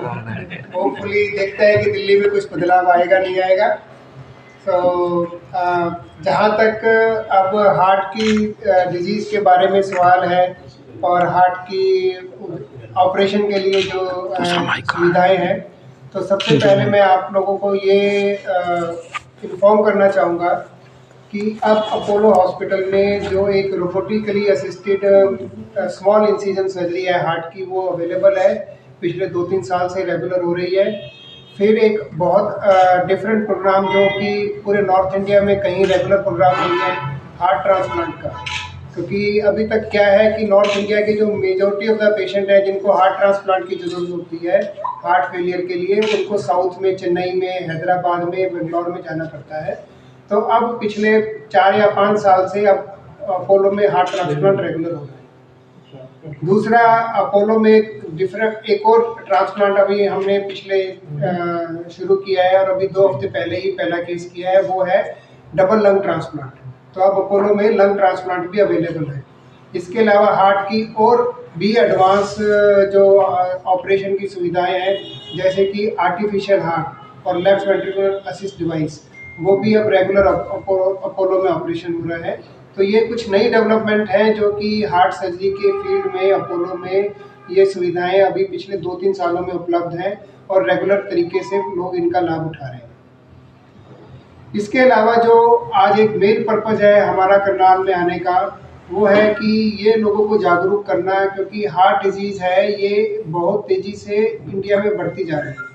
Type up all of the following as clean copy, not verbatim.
Hopefully देखते हैं कि दिल्ली में कुछ बदलाव आएगा नहीं आएगा। तो जहाँ तक अब हार्ट की डिजीज़ के बारे में सवाल है और हार्ट की ऑपरेशन के लिए जो सुविधाएं हैं, तो सबसे पहले मैं आप लोगों को ये इन्फॉर्म करना चाहूँगा कि अब अपोलो हॉस्पिटल में जो एक रोबोटिकली असिस्टेड स्मॉल इंसिजन सर्जरी है हार्ट की, वो अवेलेबल है। पिछले 2-3 साल से रेगुलर हो रही है। फिर एक बहुत डिफरेंट प्रोग्राम जो कि पूरे नॉर्थ इंडिया में कहीं रेगुलर प्रोग्राम नहीं है, हार्ट ट्रांसप्लांट का। क्योंकि अभी तक क्या है कि नॉर्थ इंडिया के जो मेजॉरिटी ऑफ द पेशेंट है जिनको हार्ट ट्रांसप्लांट की ज़रूरत होती है हार्ट फेलियर के लिए, उनको साउथ में, चेन्नई में, हैदराबाद में, बेंगलोर में जाना पड़ता है। तो अब पिछले 4 या 5 साल से अब अपोलो में हार्ट ट्रांसप्लांट रेगुलर हो रहा है। दूसरा, अपोलो में एक और ट्रांसप्लांट अभी हमने पिछले शुरू किया है और अभी 2 हफ्ते पहले ही पहला केस किया है, वो है डबल लंग ट्रांसप्लांट। तो अब अपोलो में लंग ट्रांसप्लांट भी अवेलेबल है। इसके अलावा हार्ट की और भी एडवांस जो ऑपरेशन की सुविधाएं हैं, जैसे कि आर्टिफिशियल हार्ट और लेफ्ट वेंट्रिकुलर असिस्ट डिवाइस, वो भी अब रेगुलर अपोलो में ऑपरेशन हो रहा है। तो ये कुछ नई डेवलपमेंट है जो कि हार्ट सर्जरी के फील्ड में अपोलो में ये सुविधाएं अभी पिछले 2-3 सालों में उपलब्ध हैं और रेगुलर तरीके से लोग इनका लाभ उठा रहे हैं। इसके अलावा जो आज एक मेन पर्पज़ है हमारा करनाल में आने का, वो है कि ये लोगों को जागरूक करना, क्योंकि हार्ट डिजीज़ है ये बहुत तेज़ी से इंडिया में बढ़ती जा रही है।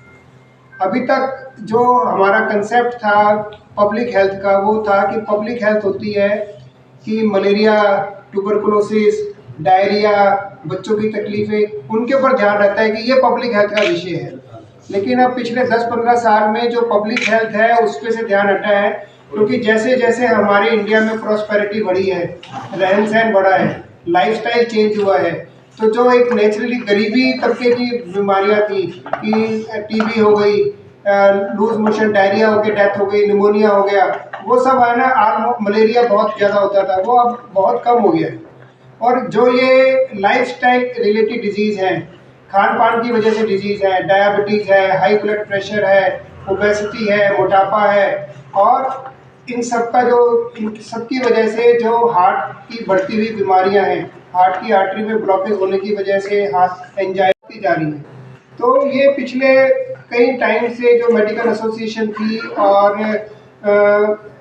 अभी तक जो हमारा कंसेप्ट था पब्लिक हेल्थ का, वो था कि पब्लिक हेल्थ होती है कि मलेरिया, ट्यूबरकुलोसिस, डायरिया, बच्चों की तकलीफ़ें, उनके ऊपर ध्यान रहता है कि ये पब्लिक हेल्थ का विषय है। लेकिन अब पिछले 10-15 साल में जो पब्लिक हेल्थ है उस पे से ध्यान हटा है, क्योंकि जैसे जैसे हमारे इंडिया में प्रॉस्पेरिटी बढ़ी है, रहन सहन बढ़ा है, लाइफस्टाइल चेंज हुआ है, तो जो एक नेचुरली गरीबी तबके की बीमारियां थी कि टीबी हो गई, लूज मोशन, डायरिया हो गई, डेथ हो गई, निमोनिया हो गया, वो सब है ना, मलेरिया बहुत ज़्यादा होता था, वो अब बहुत कम हो गया है। और जो ये लाइफस्टाइल रिलेटेड डिजीज़ हैं, खान पान की वजह से डिजीज़ है, डायबिटीज़ है, हाई ब्लड प्रेशर है, ओबेसिटी है, मोटापा है, और इन सब की वजह से जो हार्ट की बढ़ती हुई बीमारियां हैं, हार्ट की आर्टरी में ब्लॉकेज होने की वजह से हार्ट एंजाइटी जा रही है। तो ये पिछले कई टाइम से जो मेडिकल एसोसिएशन थी और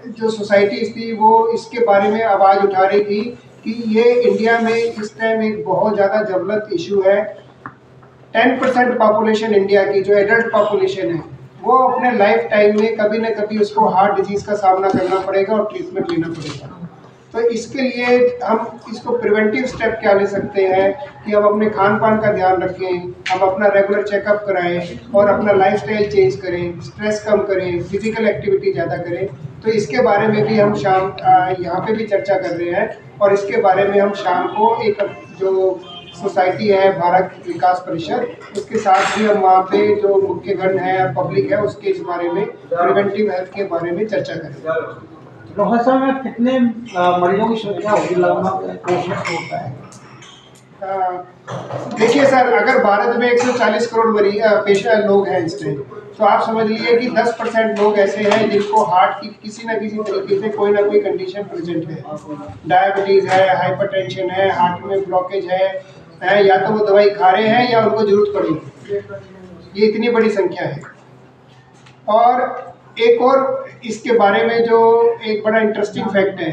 जो सोसाइटीज़ थी, वो इसके बारे में आवाज़ उठा रही थी कि ये इंडिया में इस टाइम एक बहुत ज़्यादा ज्वलंत इशू है। 10% पॉपुलेशन इंडिया की जो एडल्ट पॉपुलेशन है, वो अपने लाइफ टाइम में कभी न कभी उसको हार्ट डिजीज़ का सामना करना पड़ेगा और ट्रीटमेंट लेना पड़ेगा। तो इसके लिए हम इसको प्रिवेंटिव स्टेप क्या ले सकते हैं कि हम अपने खान पान का ध्यान रखें, हम अपना रेगुलर चेकअप कराएं और अपना लाइफस्टाइल चेंज करें, स्ट्रेस कम करें, फिजिकल एक्टिविटी ज़्यादा करें। तो इसके बारे में भी हम शाम यहाँ पे भी चर्चा कर रहे हैं, और इसके बारे में हम शाम को एक जो सोसाइटी है भारत विकास परिषद, उसके साथ भी हम वहाँ पे जो मुख्यगण है और पब्लिक है उसके इस बारे में, प्रिवेंटिव हेल्थ के बारे में चर्चा करें। प्रोफेसर में कितने मरीजों की संख्या होगी लगभग होता है? देखिए सर, अगर भारत में 140 करोड़ पेशेंट लोग हैं इस टाइम, तो आप समझ लीजिए कि 10% लोग ऐसे हैं जिनको हार्ट की किसी न किसी तरीके से कोई ना कोई कंडीशन प्रेजेंट है। डायबिटीज़ है, हाइपरटेंशन है, हार्ट में ब्लॉकेज है, या तो वो दवाई खा रहे हैं या उनको जरूरत पड़ेगी। ये इतनी बड़ी संख्या है। और एक और इसके बारे में जो एक बड़ा इंटरेस्टिंग फैक्ट है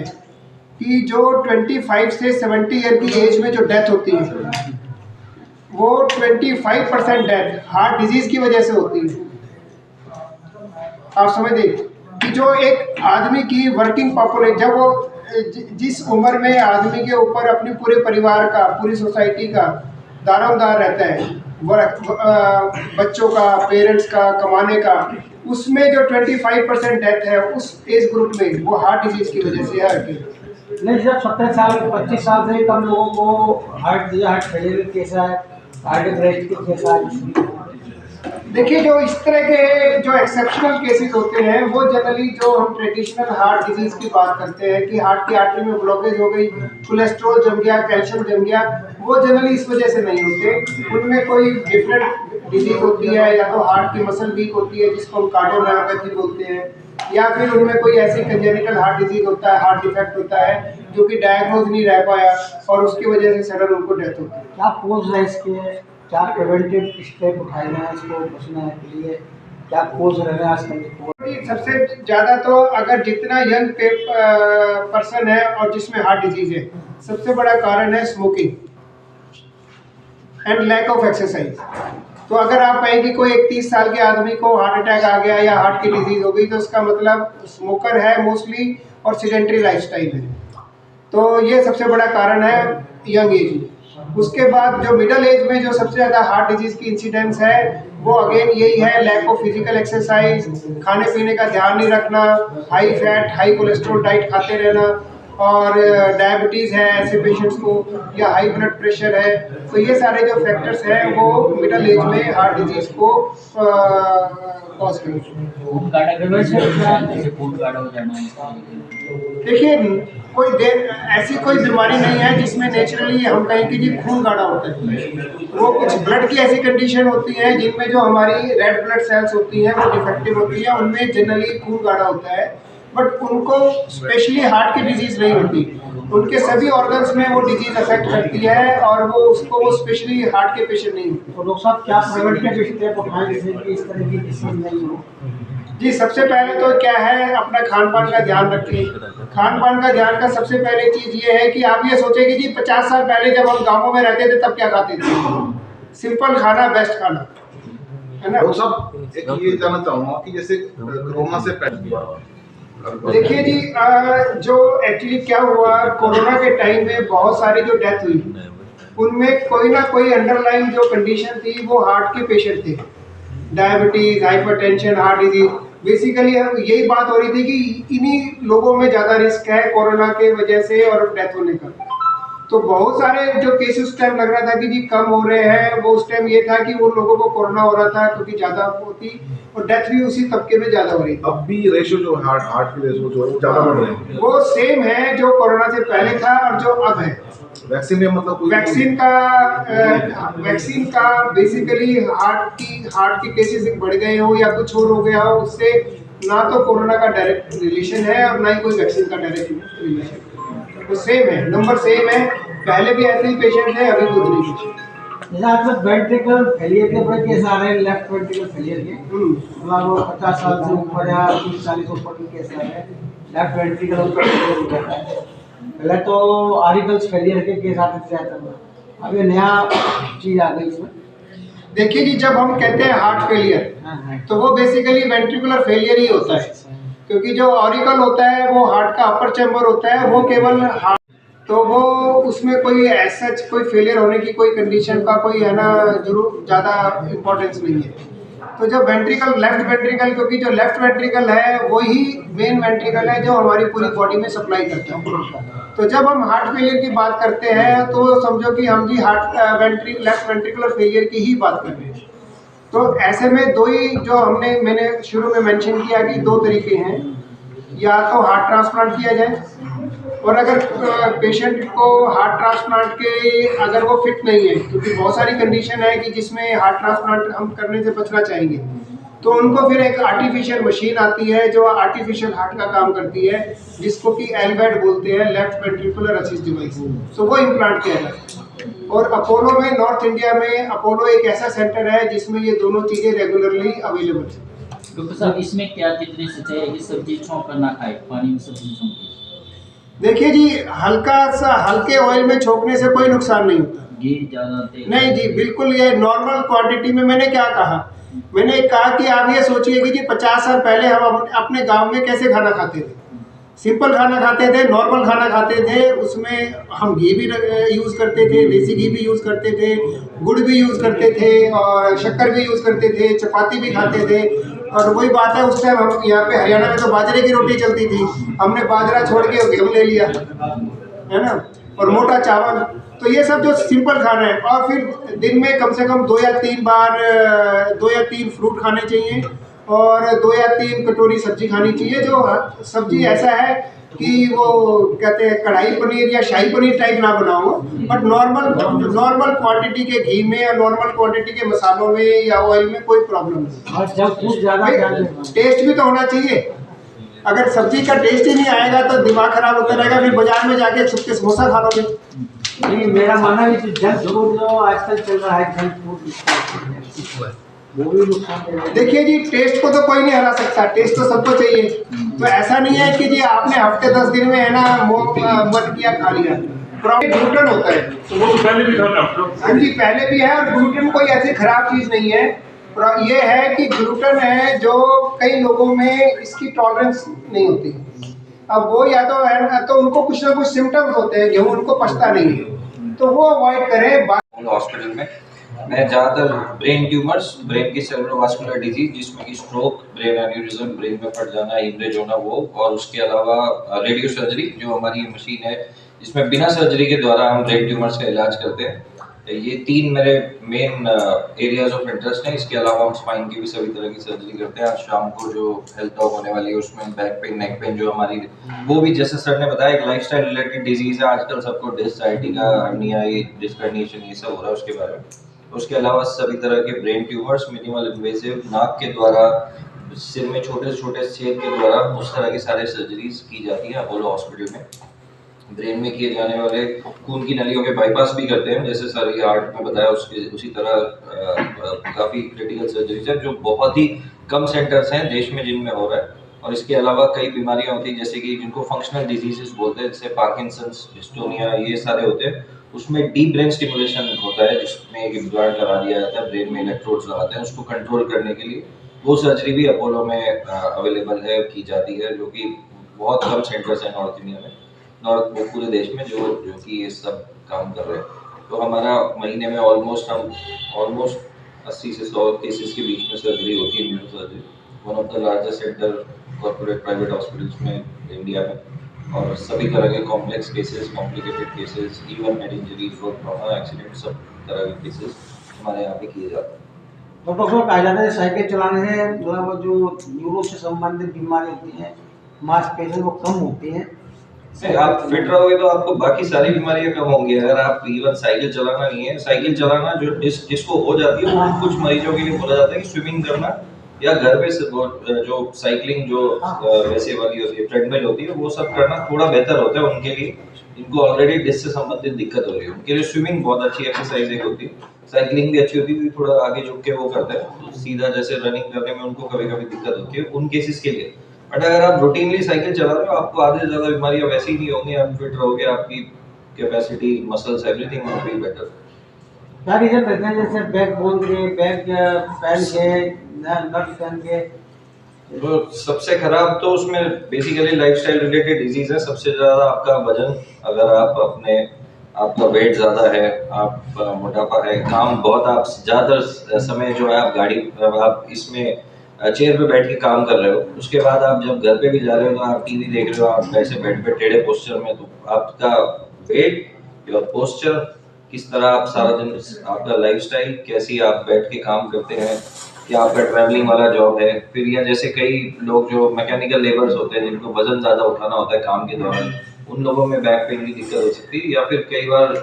कि जो 25 से 70 ईयर की एज में जो डेथ होती है, वो 25% डेथ हार्ट डिजीज की वजह से होती है। आप समझ दें कि जो एक आदमी की वर्किंग पॉपुलेशन, जब वो जिस उम्र में आदमी के ऊपर अपने पूरे परिवार का, पूरी सोसाइटी का दारोमदार रहता है, बच्चों का, पेरेंट्स का, कमाने का, उसमें जो 25% डेथ है उस एज ग्रुप में, वो हार्ट डिजीज की वजह से है। नहीं, जब 17 साल 25 साल से कम लोगों को हार्ट फेलियर के केस है, हार्ट ब्रेक के केस है। देखिए, जो इस तरह के जो एक्सेप्शनल केसेस होते हैं, वो जनरली जो हम ट्रेडिशनल हार्ट डिजीज की बात करते हैं कि हार्ट की आर्टरी में ब्लॉकेज हो गई, कोलेस्ट्रॉल जम गया, कैल्शियम जम गया, वो जनरली इस वजह से नहीं होते। उनमें कोई डिफरेंट डिजीज होती है, या तो हार्ट की मसल वीक होती है जिसको हम कार्डियोमायोपैथी बोलते हैं, या फिर उनमें कोई ऐसी कंजेनिटल हार्ट डिजीज होता है, हार्ट डिफेक्ट होता है जो कि डायग्नोज नहीं रह पाया और उसकी वजह से सडन उनको डेथ होती है। क्या कोज है इसके, क्या प्रिवेंटिव स्टेप उठाए गए हैं इसको बचने के लिए, क्या कोज रह रहा है आजकल? सबसे ज़्यादा तो अगर जितना यंग पर्सन है और जिसमें हार्ट डिजीज है, सबसे बड़ा कारण है smoking and lack of exercise. तो अगर आप कहें कि कोई 31 साल के आदमी को हार्ट अटैक आ गया या हार्ट की डिजीज हो गई, तो उसका मतलब स्मोकर है मोस्टली और सीडेंटरी लाइफस्टाइल है। तो ये सबसे बड़ा कारण है यंग एज में। उसके बाद जो मिडिल एज में जो सबसे ज़्यादा हार्ट डिजीज की इंसिडेंस है वो अगेन यही है, लैक ऑफ फिजिकल एक्सरसाइज, खाने पीने का ध्यान नहीं रखना, high fat high cholesterol diet खाते रहना, और डायबिटीज़ है ऐसे पेशेंट्स को, या हाई ब्लड प्रेशर है। तो ये सारे जो फैक्टर्स हैं वो मिडिल एज में हार्ट डिजीज को कॉज देखिए, ऐसी कोई बीमारी नहीं है जिसमें नेचुरली हम कहें कि जी खून गाढ़ा होता है। वो कुछ ब्लड की ऐसी कंडीशन होती है जिनमें जो हमारी रेड ब्लड सेल्स होती हैं वो डिफेक्टिव होती है, उनमें जनरली खून गाढ़ा होता है, बट उनको स्पेशली हार्ट की डिजीज नहीं होती। उनके सभी ऑर्गन्स में वो डिजीज अफेक्ट करती है और वो स्पेशली हार्ट के पेशेंट नहीं होते। तो डॉक्टर साहब क्या प्रिवेंटिव स्टेप उठाएं जिससे कि इस तरह की डिसीज नहीं हो? जी, सबसे पहले तो क्या है, अपना खान पान का ध्यान रखें। खान पान का ध्यान का सबसे पहले चीज़ ये है कि आप ये सोचें कि जी 50 साल पहले जब हम गाँवों में रहते थे तब क्या खाते थे। सिंपल खाना बेस्ट खाना है ना। वो सब एक ये जानना चाहूँगा कि जैसे कोरोना से पहले देखिए जी, जो एक्चुअली क्या हुआ, कोरोना के टाइम में बहुत सारी जो डेथ हुई उनमें कोई ना कोई अंडरलाइन जो कंडीशन थी वो हार्ट के पेशेंट थे, diabetes, hypertension, heart disease. Basically यही बात हो रही थी कि इन्हीं लोगों में ज़्यादा रिस्क है कोरोना के वजह से और डेथ होने का। तो बहुत सारे जो केस उस टाइम लग रहा था कि जी कम हो रहे हैं, वो उस टाइम ये था कि उन लोगों को कोरोना हो रहा था क्योंकि ज़्यादा होती और डेथ भी उसी तबके में ज़्यादा हो रही थी। अब भी रेशो जो हार्ट के रेशो जो है वो ज़्यादा बढ़ रहे हैं, वो सेम है जो कोरोना से पहले था और जो अब है। वैक्सीन में मतलब वैक्सीन का बेसिकली हार्ट की केसेस बढ़ गए हो या कुछ और हो गया हो, उससे ना तो कोरोना का डायरेक्ट रिलेशन है और ना ही कोई वैक्सीन का डायरेक्ट रिलेशन है। तो सेम है, नंबर सेम है, पहले भी ऐसे ही पेशेंट है, अभी कुछ नहीं पेशेंट। जैसे आपके वेंट्रिकल फेलियर के बड़े केस आ रहे हैं, लेफ्ट वेंट्रिकल फेलियर के, मतलब 50 साल से ऊपर या 30-40 ऊपर के केस आ रहे हैं, लेफ्ट वेंट्रिकल उसका फेलियर हो जाता है। पहले तो आर्टिकल्स फेलियर के केस आते थे ज़्यादातर, अब ये नया चीज़ आ गई इसमें। देखिए जी, जब हम कहते हैं हार्ट फेलियर तो वो बेसिकली वेंट्रिकुलर फेलियर ही होता है, क्योंकि जो ऑरिकल होता है वो हार्ट का अपर चैम्बर होता है, वो केवल हार्ट, तो वो उसमें कोई ऐसा कोई फेलियर होने की कोई कंडीशन का कोई है ना जरूर ज़्यादा इम्पोर्टेंस नहीं है। तो जब वेंट्रिकल, लेफ्ट वेंट्रिकल, क्योंकि जो लेफ्ट वेंट्रिकल है वही मेन वेंट्रिकल है जो हमारी पूरी बॉडी में सप्लाई करता है। तो जब हम हार्ट फेलियर की बात करते हैं तो समझो कि हम जी लेफ्ट वेंट्रिकुलर फेलियर की ही बात कर रहे हैं। तो ऐसे में दो ही जो मैंने शुरू में मेंशन किया कि दो तरीके हैं, या तो हार्ट ट्रांसप्लांट किया जाए, और अगर पेशेंट को हार्ट ट्रांसप्लांट के अगर वो फिट नहीं है, क्योंकि बहुत सारी कंडीशन है कि जिसमें हार्ट ट्रांसप्लांट हम करने से बचना चाहेंगे, तो उनको फिर एक आर्टिफिशियल मशीन आती है जो आर्टिफिशियल हार्ट का काम करती है, जिसको कि एलवैड बोलते हैं, लेफ्ट वेंट्रिकुलर असिस्ट डिवाइस। तो वो इम्प्लांट किया जाता है। और अपोलो में, नॉर्थ इंडिया में अपोलो एक ऐसा सेंटर है जिसमें ये दोनों चीज़ें रेगुलरली अवेलेबल है। डॉक्टर साहब, इसमें क्या कितनी सच्चाई है कि सब्जी छोंक कर ना खाए, पानी में सब्जी छोंक? देखिए जी, हल्के ऑयल में छोंकने से कोई नुकसान नहीं होता। घी ज़्यादा तेल नहीं जी, बिल्कुल ये नॉर्मल क्वांटिटी में। मैंने क्या कहा, मैंने कहा कि आप ये सोचिए कि जी 50 साल पहले हम अपने गांव में कैसे खाना खाते थे। सिंपल खाना खाते थे, नॉर्मल खाना खाते थे, उसमें हम घी भी यूज़ करते थे, देसी घी भी यूज़ करते थे, गुड़ भी यूज़ करते थे और शक्कर भी यूज़ करते थे, चपाती भी खाते थे। और वही बात है, उस टाइम हम यहाँ पे हरियाणा में तो बाजरे की रोटी चलती थी, हमने बाजरा छोड़ के गेहूँ ले लिया, है ना, और मोटा चावल। तो ये सब जो सिंपल खाना है, और फिर दिन में कम से कम 2 या 3 बार 2 या 3 फ्रूट खाने चाहिए और 2 या 3 कटोरी सब्जी खानी चाहिए। जो सब्जी ऐसा है कि वो कहते हैं कढ़ाई पनीर या शाही पनीर टाइप ना बनाऊँ, बट नॉर्मल क्वांटिटी के घी में या नॉर्मल क्वांटिटी के मसालों में या ऑयल में कोई प्रॉब्लम नहीं। और जब कुछ ज़्यादा टेस्ट भी तो होना चाहिए। अगर सब्जी का टेस्ट ही नहीं आएगा तो दिमाग खराब होता रहेगा, फिर बाजार में जाके छुप के समोसा खा लोगे। नहीं, मेरा मानना है कि जंक फूड जो आजकल चल रहा है, जंक फूड वो भी नुकसान दे रहा है। देखिए जी, टेस्ट को तो कोई नहीं हरा सकता, टेस्ट तो सबको चाहिए। तो ऐसा नहीं है कि जी आपने हफ्ते 10 दिन में है ना मन किया खा लिया। ग्लूटेन होता है तो वो पहले भी था डॉक्टर। हाँ जी, पहले भी है। और ग्लूटेन कोई ऐसी खराब चीज़ नहीं है। ये है कि ग्लूटेन है जो कई लोगों में इसकी टॉलरेंस नहीं होती। अब वो या तो है ना, तो उनको कुछ ना कुछ सिम्टम्स होते हैं, गेहूँ उनको पचता नहीं है, तो वो अवॉइड करें। हॉस्पिटल में मैं ज़्यादातर ब्रेन ट्यूमर्स, ब्रेन की सेरेब्रोवास्कुलर डिजीज जिसमें कि स्ट्रोक, ब्रेन एन्यूरिज्म, ब्रेन में फट जाना, हिमरेज होना, वो, और उसके अलावा रेडियो सर्जरी जो हमारी ये मशीन है जिसमें बिना सर्जरी के द्वारा हम ब्रेन ट्यूमर्स का इलाज करते हैं। ये 3 मेरे मेन एरियाज ऑफ इंटरेस्ट हैं। इसके अलावा हम स्पाइन की भी सभी तरह की सर्जरी करते हैं। आज शाम को जो हेल्थ टॉक होने वाली है उसमें बैक पेन, नेक पेन जो हमारी, वो भी जैसे सर ने बताया एक लाइफस्टाइल रिलेटेड डिजीज है। आजकल सबको disc, sciatica, hernia, disc herniation, ये सब हो रहा है उसके बारे में। उसके अलावा सभी तरह के ब्रेन ट्यूमर्स, मिनिमल इन्वेसिव, नाक के द्वारा, सिर में छोटे से छोटे छेद के द्वारा, उस तरह की सारे सर्जरीज की जाती है अपोलो हॉस्पिटल में। ब्रेन में किए जाने वाले खून की नलियों के बाईपास भी करते हैं, जैसे सर ये हार्ट में बताया उसी तरह काफ़ी क्रिटिकल सर्जरीज है जो बहुत ही कम सेंटर्स हैं देश में जिनमें हो रहा है। और इसके अलावा कई बीमारियां होती हैं जैसे कि जिनको फंक्शनल डिजीजेस बोलते हैं, जैसे पार्किंसंस, डिस्टोनिया, ये सारे होते हैं। उसमें डीप ब्रेन स्टिमुलेशन होता है जिसमें एक इम्प्लांट लगा दिया जाता है, ब्रेन में इलेक्ट्रोड्स लगाते हैं उसको कंट्रोल करने के लिए। वो सर्जरी भी अपोलो में अवेलेबल है, की जाती है, जो कि बहुत कम सेंटर्स हैं नॉर्थ इंडिया में, नॉर्थ पूरे देश में जो कि ये सब काम कर रहे हैं। तो हमारा महीने में ऑलमोस्ट 80 से 100 केसेस के बीच में सर्जरी होती है, neuro surgery, one of the largest centre corporate private hospitals में इंडिया में। और सभी तरह के complex cases, complicated cases, even head injury, road trauma, accident, सब तरह के केसेस हमारे यहाँ पे किए जाते हैं। तो डॉक्टर कहा जाता है साइकिल चलाने से मतलब जो न्यूरो से संबंधित बीमारी होती है, मांसपेशियां वो कम होती हैं। आप फिट रहोगे तो आपको बाकी सारी बीमारियां कम होंगी। अगर आप इवन साइकिल चलाना नहीं है, साइकिल चलाना जो जिसको हो जाती है, वो कुछ मरीजों के लिए बोला जाता है कि स्विमिंग करना या घर पे जो साइकिलिंग जो वैसे वाली होती है, ट्रेडमिल होती है, वो सब करना थोड़ा बेहतर होता है उनके लिए जिनको ऑलरेडी डिस्क से संबंधित दिक्कत हो रही है। उनके लिए स्विमिंग बहुत अच्छी एक्सरसाइज एक होती है, साइकिलिंग भी अच्छी होती है, थोड़ा आगे झुक के वो करते हैं, तो सीधा जैसे रनिंग करने में उनको कभी कभी दिक्कत होती है उन केसेस के लिए। बट अगर आप रूटीनली साइकिल चला रहे हो, आपको आधे से ज़्यादा बीमारियां वैसे ही नहीं होंगी, आप फिट रहोगे, आपकी capacity, muscles, everything will be better. क्या रीजन रहते हैं जैसे बैक बोन के, बैक पैन के, नर्व पैन के? तो सबसे खराब तो उसमें बेसिकली लाइफस्टाइल रिलेटेड डिजीज है। सबसे ज़्यादा आपका वजन, अगर आपका वेट ज़्यादा है, आप मोटापा है, काम बहुत, आप ज़्यादातर समय जो है आप इसमें चेयर पे बैठ के काम कर रहे हो, उसके बाद आप जब घर पे भी जा रहे हो तो आप टीवी देख रहे हो, आप ऐसे बेड पे टेढ़े पोस्चर में, तो आपका वेट, योर पोस्चर, किस तरह आप सारा दिन, आपका लाइफस्टाइल, कैसी आप बैठ के काम करते हैं, क्या आपका ट्रैवलिंग वाला जॉब है, फिर या जैसे कई लोग जो मैकेनिकल लेबर्स होते हैं जिनको वजन ज़्यादा उठाना होता है काम के दौरान, उन लोगों में बैक पेन की दिक्कत हो सकती है। या फिर कई बार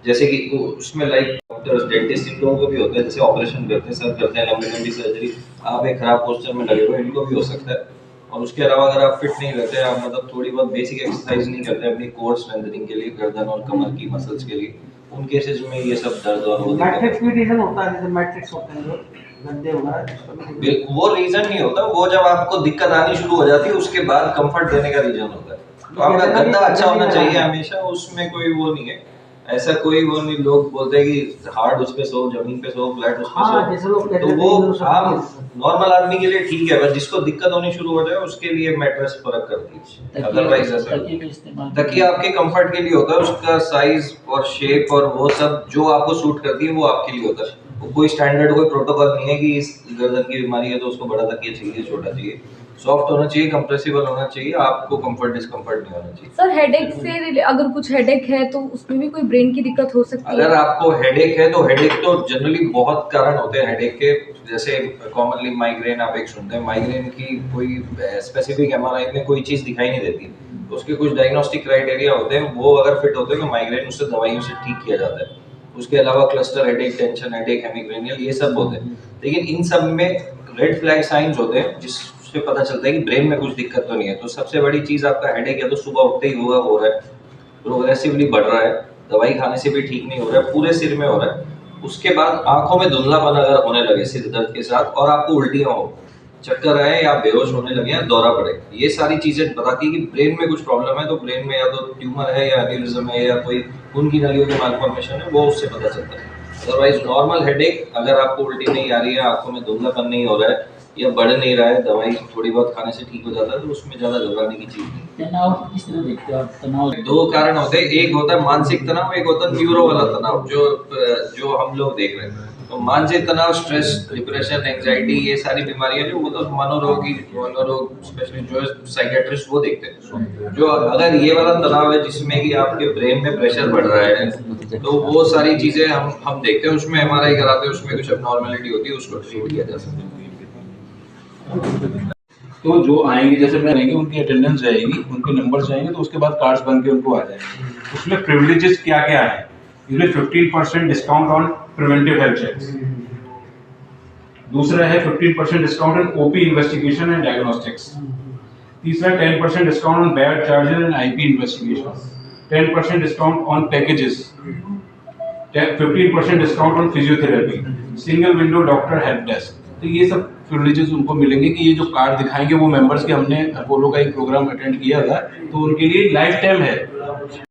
जैसे कि उसमें लाइक डॉक्टर्स, डेंटिस्ट, इन लोगों को भी होता है, जैसे ऑपरेशन करते हैं, सर करते हैं लंबी सर्जरी, आप एक खराब पोस्चर में लगे हुए, इनको भी हो सकता है। और उसके अलावा अगर आप फिट नहीं रहते, आप मतलब थोड़ी बहुत बेसिक एक्सरसाइज नहीं करते अपनी कोर स्ट्रेंथनिंग के लिए, गर्दन और कमर की मसल्स के लिए, उन केसेस में ये सब दर्द और मैट्रिक्स भी रीजन होता है, जैसे मैट्रिक्स होते हैं गद्दे वगैरह, वो रीजन नहीं होता, वो जब आपको दिक्कत आनी शुरू हो जाती है उसके बाद कंफर्ट देने का रीजन होता है। तो आपका गद्दा अच्छा होना चाहिए हमेशा, उसमें कोई वो नहीं है, ऐसा कोई वो नहीं। लोग बोलते हैं कि हार्ड उस पे सो, जमीन पे सो, फ्लैट उस पे सो, तो वो हम नॉर्मल आदमी के लिए ठीक है, बस जिसको दिक्कत होनी शुरू हो जाए उसके लिए मैट्रेस फर्क करती है। अदरवाइज तकिया आपके कंफर्ट के लिए होता है, उसका साइज और शेप और वो सब जो आपको सूट करती है वो आपके लिए होता है। कोई स्टैंडर्ड, कोई प्रोटोकॉल नहीं है कि इस गर्दन की बीमारी है तो उसको बड़ा तकिया चाहिए, छोटा चाहिए, सॉफ्ट होना चाहिए, कंप्रेसिबल होना चाहिए, आपको कंफर्ट डिस्कंफर्ट नहीं होना चाहिए। सर हेडेक से अगर कुछ हेडेक है तो उसमें भी कोई ब्रेन की दिक्कत हो सकती है? अगर आपको हेडेक है तो हेडेक तो जनरली बहुत कारण होते हैं हेडेक के, जैसे कॉमनली माइग्रेन आप एक सुनते हैं, माइग्रेन की कोई स्पेसिफिक एमआरआई में कोई चीज़ दिखाई नहीं देती, तो उसके कुछ डायग्नोस्टिक क्राइटेरिया होते हैं, वो अगर फिट होते हैं तो माइग्रेन उससे दवाइयों से ठीक किया जाता है। उसके अलावा क्लस्टर हेडेक, टेंशन हेडेक, हेमिग्रेनियल, ये सब होते हैं। लेकिन इन सब में रेड फ्लैग साइंस होते हैं जिससे पता चलता है कि ब्रेन में कुछ दिक्कत तो नहीं है। तो सबसे बड़ी चीज़ आपका हेडेक या तो सुबह उठते ही हो रहा है, प्रोग्रेसिवली बढ़ रहा है, दवाई खाने से भी ठीक नहीं हो रहा है, पूरे सिर में हो रहा है। उसके बाद आंखों में धुंधलापन अगर होने लगे सिर दर्द के साथ, और आपको उल्टियां हो, चक्कर आए या बेहोश होने लगे या दौरा पड़े, ये सारी चीजें बताती है कि ब्रेन में कुछ प्रॉब्लम है। तो ब्रेन में या तो ट्यूमर है या एन्यूरिज्म है या कोई खून की नालियों की मालफॉर्मेशन है, वो उससे पता चलता है। अदरवाइज नॉर्मल हेडेक, अगर आपको उल्टी नहीं आ रही है, आंखों में धुंधलापन नहीं हो रहा है या बढ़ नहीं रहा है, दवाई थोड़ी बहुत खाने से ठीक हो जाता है, तो उसमें ज्यादा घबराने की चीज नहीं। तनाव किस तरह देखते हो आप? तनाव दो कारण होते हैं, एक होता है मानसिक तनाव, एक होता है न्यूरो वाला तनाव, जो हम लोग देख रहे हैं। तो मानसिक तनाव, स्ट्रेस, डिप्रेशन, एंजाइटी, ये सारी बीमारियां जो वो तो मनोरोग स्पेशली जो साइकियाट्रिस्ट वो देखते हैं। जो अगर ये वाला तनाव है जिसमें कि आपके ब्रेन में प्रेशर बढ़ रहा है, तो वो सारी चीजें हम देखते हैं, उसमें एमआरआई कराते हैं, उसमें कुछ एबनॉर्मलिटी होती है, उसको ट्रीट किया जा सकता है। तो जो आएंगे, जैसे मैं रहेंगे, उनकी अटेंडेंस जाएगी, उनके नंबर जाएंगे, तो उसके बाद कार्ड्स बन के उनको आ जाएंगे। उसमें प्रिविलेजेस क्या क्या है? इसमें 15% discount on preventive health checks, दूसरा है 15% discount on OP investigation and diagnostics, तीसरा 10% discount on bed charges and IP investigation, 10% discount on packages, 15% discount on physiotherapy, single window doctor help desk. तो ये सब प्रिविलेजेस उनको मिलेंगे कि ये जो कार्ड दिखाएंगे वो मेंबर्स के, हमने अपोलो का एक प्रोग्राम अटेंड किया था, तो उनके लिए लाइफ टाइम है।